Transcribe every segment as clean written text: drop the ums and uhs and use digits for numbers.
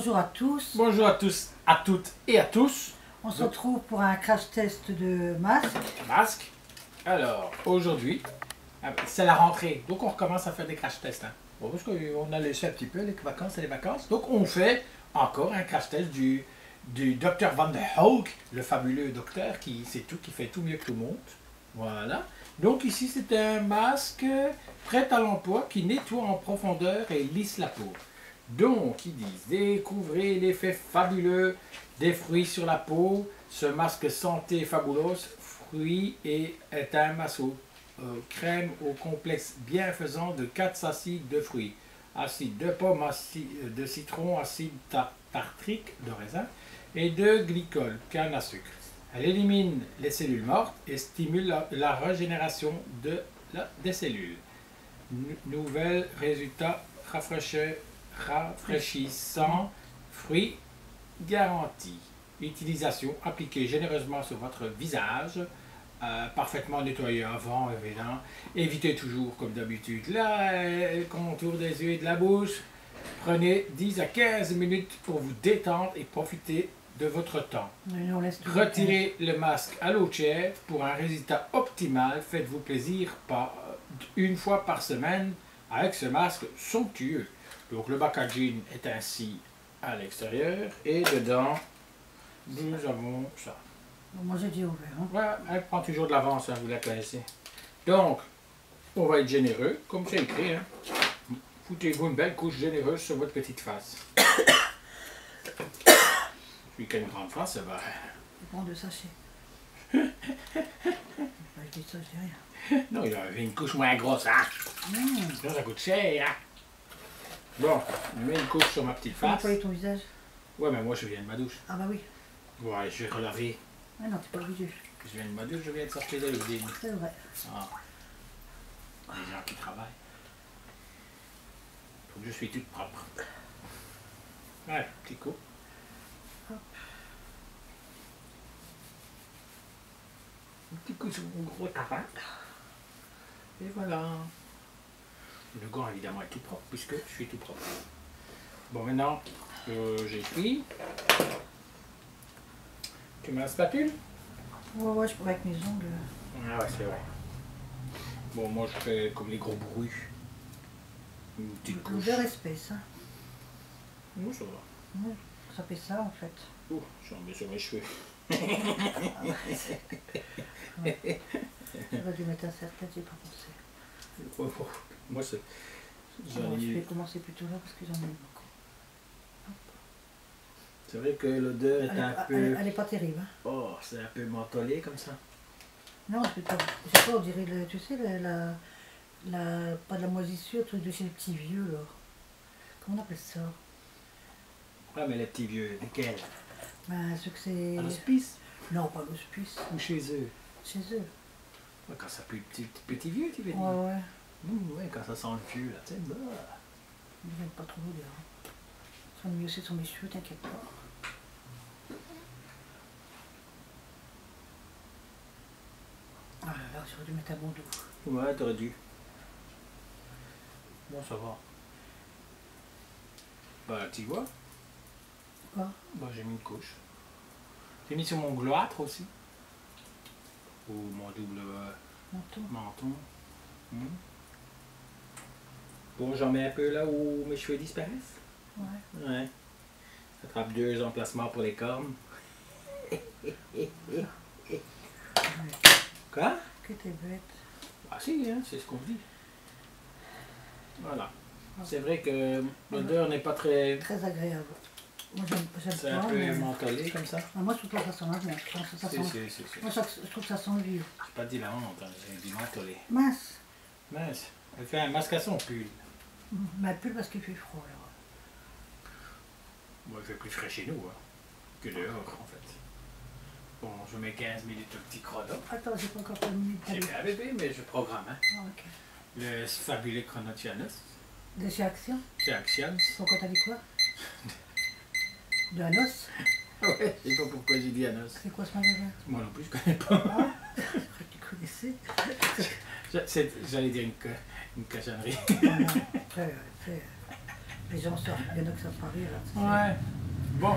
Bonjour à tous. Bonjour à tous, à toutes et à tous. On se retrouve pour un crash test de masque. Masque. Alors, aujourd'hui, c'est la rentrée, donc on recommence à faire des crash tests. Hein. Bon, parce qu'on a laissé un petit peu les vacances et les vacances. Donc on fait encore un crash test du docteur Van der Hoek, le fabuleux docteur qui sait tout, qui fait tout mieux que tout le monde. Voilà. Donc ici c'est un masque prêt à l'emploi qui nettoie en profondeur et lisse la peau. Donc ils disent découvrez l'effet fabuleux des fruits sur la peau. Ce masque santé fabuleuse, fruits et est un masque crème au complexe bienfaisant de 4 acides de fruits. Acide de pomme, acide de citron, acide tartrique de raisin et de glycol, canne à sucre. Elle élimine les cellules mortes et stimule la régénération des cellules. Nouvel résultat rafraîchissant, fruits garantis. Utilisation appliquée généreusement sur votre visage, parfaitement nettoyé avant, évidemment. Évitez toujours, comme d'habitude, le contour des yeux et de la bouche. Prenez 10 à 15 minutes pour vous détendre et profiter de votre temps. Retirez le masque à l'eau tiède pour un résultat optimal. Faites-vous plaisir une fois par semaine avec ce masque somptueux. Donc le packaging est ainsi à l'extérieur et dedans nous avons ça. Moi j'ai dit ouvert. Hein. Ouais, elle prend toujours de l'avance, hein, vous la connaissez. Donc, on va être généreux, comme c'est écrit. Hein. Foutez-vous une belle couche généreuse sur votre petite face. Celui qui a une grande face, ça va. Je prends 2 sachets. Je dis ça, je dis rien. Non, il y avait une couche moins grosse, hein. Sinon, ça coûte cher, hein. Bon, je mets une couche sur ma petite Tu peux face. nettoyer ton visage? Ouais, mais moi, je viens de ma douche. Ah bah oui. Ouais, je vais relaver. Ah non, t'es pas obligé. Je viens de ma douche, je viens de sortir de l'usine. C'est vrai. Ah. Les gens qui travaillent. Faut que je suis toute propre. Ouais, petit coup. Hop. Un petit coup sur mon gros tabac. Et voilà. Le gant évidemment est tout propre puisque je suis tout propre. Bon maintenant, j'essuie. Tu mets la spatule? Ouais, je pourrais avec mes ongles. Ah ouais, c'est vrai. Bon, moi je fais comme les gros bruits. Une petite couche. L'odeur espèce. Hein. Non, ça va. Ouais, ça fait ça en fait. Ouh, j'en mets sur mes cheveux. J'aurais dû mettre un serre-tête, j'ai pas pensé. Oh, oh. Moi, c'est. Bon, je vais commencer plutôt là parce que j'en ai beaucoup. C'est vrai que l'odeur est un peu. Elle est pas terrible. Hein. Oh, c'est un peu mentholé comme ça. Non, je sais pas, on dirait, tu sais, pas de la moisissure, truc de chez les petits vieux là. Comment on appelle ça? Ouais, mais les petits vieux, lesquels? Ben, ceux que c'est. À l'hospice? Non, pas l'hospice. Ou chez eux? Chez eux. Ouais, quand ça pue petit vieux, tu veux dire? Ouais, ouais. Ouais, quand ça sent le vieux, là, tu sais, bah. Ils n'aiment pas trop l'odeur. Ils sont mieux aussi sur mes cheveux, t'inquiète pas. Ah là là, j'aurais dû mettre un bon doux. Ouais, t'aurais dû. Bon, ça va. Bah, tu vois? Quoi? Bah, j'ai mis une couche. J'ai mis sur mon gloître aussi. Ou mon double menton. Bon, j'en mets un peu là où mes cheveux disparaissent. Ouais. Ouais. Attrape 2 emplacements pour les cornes. Quoi? Que t'es bête. Ah si, hein, c'est ce qu'on dit. Voilà. C'est vrai que l'odeur n'est pas très... Très agréable. Moi j'aime C'est pas. un peu Mais... mentholé comme ça. Moi je trouve que ça sent bien. Je pense que ça sent... Moi je trouve que ça sent le vieux. J'ai pas dit la honte, hein, j'ai dit mentholé. Mince. Mince. Elle fait un masque à son pull. Mais plus parce qu'il fait froid là. Moi, il fait plus frais chez nous hein, que dehors en fait. Bon, je mets 15 minutes au petit chrono. Attends, j'ai pas encore terminé de J'ai fait un bébé, mais je programme. Hein. Ah, ok. Le fabuleux chronotianus. De chez Action? C'est Axions. Pourquoi t'as dit quoi? De Anos? Ouais, je sais pas pourquoi j'ai dit Anos. C'est quoi ce magasin? Moi non plus, je connais pas. Ah, je croyais que tu connaissais. J'allais dire une cochonnerie. Voilà. Après, Les gens sortent, il y en a que ça paraît là. Ouais. Bon.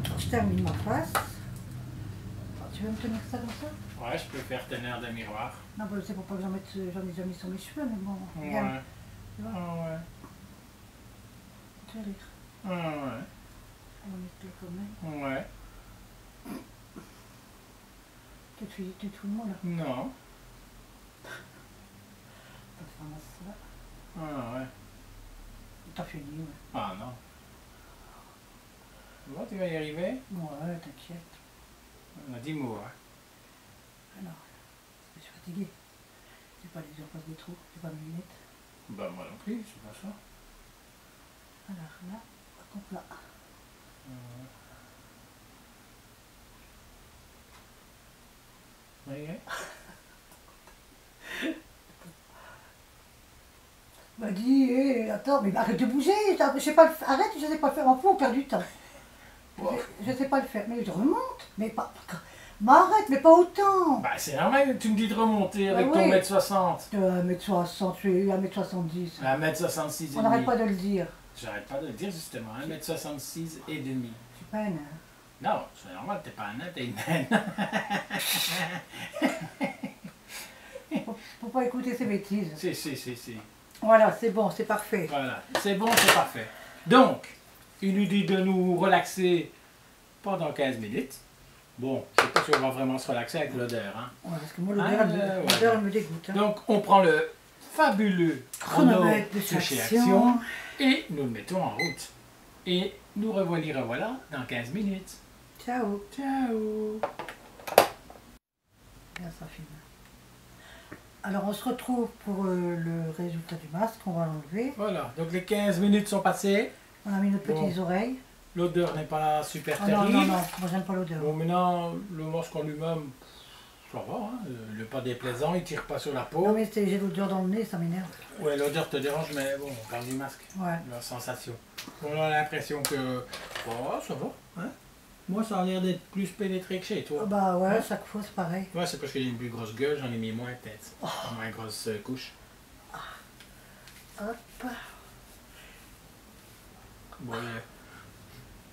Alors, je termine ma face. Alors, tu veux me tenir ça comme ça? Ouais, je peux faire tenir de miroir. Non, bah, c'est pour pas que j'en ai déjà mis sur mes cheveux, mais bon. Ouais. Regarde. Tu vois, Ouais. tu vas rire. Ouais. On va mettre là quand même. Ouais. Tu te fous de moi là? Non. T'as fait un ça. Ah ouais. T'as fini, ouais. Ah non. Bon, tu vas y arriver? Ouais, t'inquiète. On a 10 mots, hein. Alors, je suis fatiguée. J'ai pas les yeux en face des trous, j'ai pas mes lunettes. Bah moi non plus, c'est pas ça. Alors là, par contre là. Ouais. M'a dit, attends, mais arrête de bouger, je sais pas le faire. Arrête, je sais pas le faire. En plus, on perd du temps. Je sais pas le faire, mais je remonte, mais pas. Mais arrête, mais pas autant. Bah c'est normal que tu me dis de remonter avec Bah ton oui. 1m60. 1m60, tu es 1m70. 1m66 et On n'arrête demi. pas de le dire. J'arrête pas de le dire justement, 1m66 et demi. Je suis pas un nain. Non, c'est normal, t'es pas un nain, t'es une naine. Faut pas écouter ces bêtises. Si. Voilà, c'est bon, c'est parfait. Voilà, c'est bon, c'est parfait. Donc, il nous dit de nous relaxer pendant 15 minutes. Bon, je sais pas si on va vraiment se relaxer avec l'odeur. Hein. Ouais, parce que moi, l'odeur, elle me dégoûte. Hein. Donc, on prend le fabuleux Chronomètre de chez Action et nous le mettons en route. Et nous revoilà dans 15 minutes. Ciao. Ciao. Bien, ça filme. Alors, on se retrouve pour le résultat du masque. On va l'enlever. Voilà, donc les 15 minutes sont passées. On a mis nos petites oreilles. L'odeur n'est pas super Oh, terrible. non, moi j'aime pas l'odeur. Bon, maintenant, le masque en lui-même, ça va, hein, il n'est pas déplaisant, il ne tire pas sur la peau. Non, mais j'ai l'odeur dans le nez, ça m'énerve. Ouais, l'odeur te dérange, mais bon, on parle du masque. Ouais. La sensation. On a l'impression que, oh, ça va, hein. Moi, ça a l'air d'être plus pénétré que chez toi. Bah ouais, Hein? chaque fois c'est pareil. Ouais, c'est parce que j'ai une plus grosse gueule, j'en ai mis moins peut-être. Moins grosse couche. Hop. Voilà.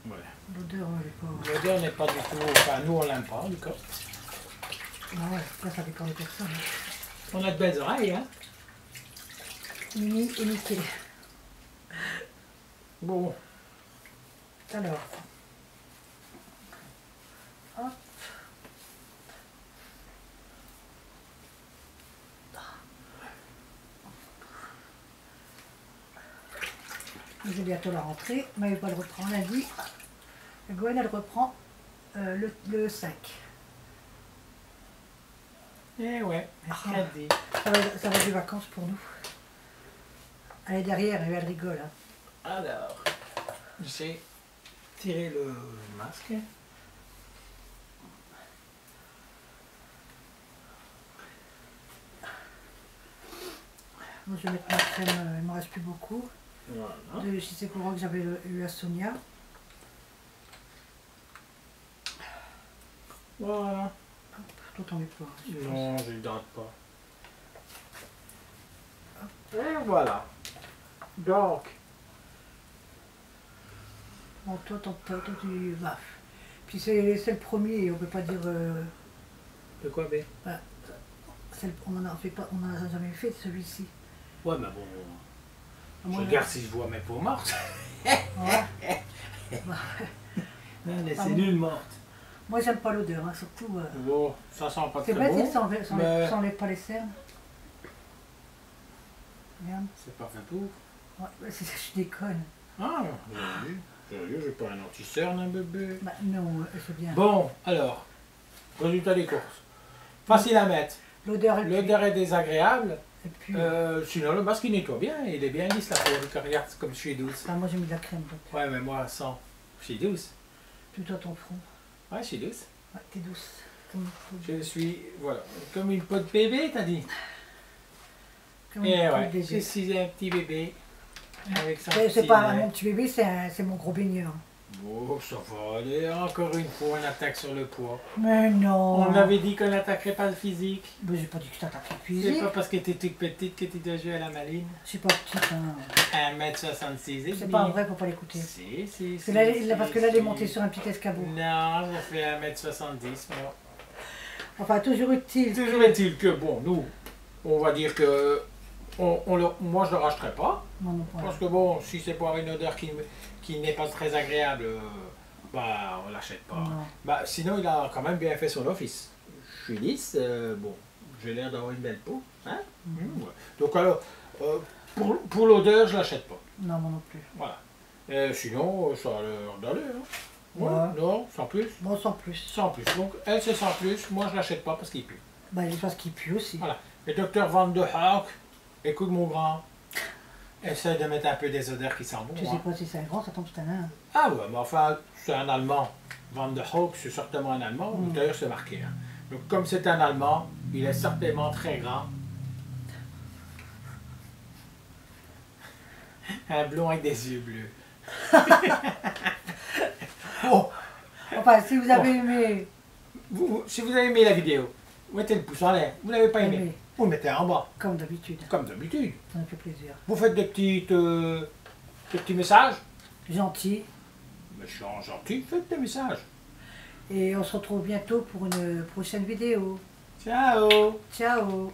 Voilà. L'odeur, elle est pas... L'odeur n'est pas du tout, enfin, nous, on l'aime pas, en tout cas. Bah ouais, après ça dépend des personnes. On a de belles oreilles, hein. Mini et nickel. Bon. Alors. Hop. C'est bientôt la rentrée, mais elle reprend lundi. Gwen, elle reprend le 5. Eh ouais, regardez. Ça va des vacances pour nous. Elle est derrière, elle rigole. Hein. Alors, j'ai tiré le masque. Moi, je vais mettre ma crème, il ne me reste plus beaucoup. Voilà. De chez Sephora que j'avais eu à Sonia. Voilà. Toi, t'en mets pas. Je pense. Non, je ne garde pas. Et voilà. Donc. Bon, toi, tu vas. Puis c'est le premier, on peut pas dire. De quoi, B? Bah, on n'en a fait pas, on n'a jamais fait celui-ci. Ouais, mais bon. Moi, Je regarde si je vois mes peaux mortes. Ouais. Bah, Non, les Ah cellules mortes. moi, j'aime pas l'odeur, hein, surtout. Bon, ça sent pas C'est très bête, bon. ça enlève pas les cernes. Regarde. C'est pas fait pour. Ouais, je déconne. Ah, sérieux, j'ai pas un anti-cerne, un bébé. Bah, non, c'est bien. Bon, alors, résultat des courses. Facile à mettre. L'odeur, L'odeur est désagréable. et puis, Sinon, le masque il nettoie bien. Il est bien lisse la peau. Regarde, c'est comme je suis douce. moi, j'ai mis de la crème. Donc. Ouais, mais moi, sans. Je suis douce. Plutôt ton front. Ouais, je suis douce. Ouais, t'es douce. Comme, Je suis, voilà, comme une peau de bébé, t'as dit. comme Et un ouais, bébé. je suis un petit bébé. Avec son C'est petit pas nez. mon petit bébé, c'est mon gros baigneur. Oh, ça va aller. Encore une fois, on attaque sur le poids. Mais non. On avait dit qu'on n'attaquerait pas le physique. Mais j'ai pas dit que je t'attaque le C'est physique. pas parce que t'es toute petite que tu dois jouer à la maline. Je suis pas petite, hein. 1m66 et C'est demi. pas vrai, faut pas l'écouter. Si, Parce que là, elle est montée sur un petit escabeau. Non, ça fait 1m70, moi. Enfin, toujours est-il. Toujours est-il que, bon, nous, on va dire que moi, je ne le rachèterai pas. Non, non, pas. Parce que, bon, si c'est pour une odeur qui n'est pas très agréable, bah, on l'achète pas. Non. Bah, sinon, il a quand même bien fait son office. Je suis lisse, bon, j'ai l'air d'avoir une belle peau. Hein? Ouais. Donc, alors, pour l'odeur, je l'achète pas. Non, moi non plus. Voilà. Sinon, ça a l'air d'aller. Hein? Ouais, Ouais. non, sans plus. Bon, sans plus. Sans plus. Donc, elle, c'est sans plus. Moi, je l'achète pas parce qu'il pue. Bah, il y a des choses qui puent aussi. Voilà. Le docteur Van de Haak, écoute mon grand, essaie de mettre un peu des odeurs qui sentent bon. Je sais Hein. pas si c'est un grand, ça tombe, c'est un nain. Ah ouais, mais enfin, c'est un Allemand. Van de Haak, c'est certainement un Allemand. D'ailleurs, c'est marqué. Hein. Donc, comme c'est un Allemand, il est certainement très grand. Un blond avec des yeux bleus. Oh, Enfin, si vous avez aimé, si vous avez aimé la vidéo, mettez le pouce en l'air. Vous n'avez pas aimé, Aimé. vous le mettez en bas, comme d'habitude, comme d'habitude. ça me fait plaisir. Vous faites des petits messages. Gentil. Méchant, gentil, faites des messages. Et on se retrouve bientôt pour une prochaine vidéo. Ciao. Ciao.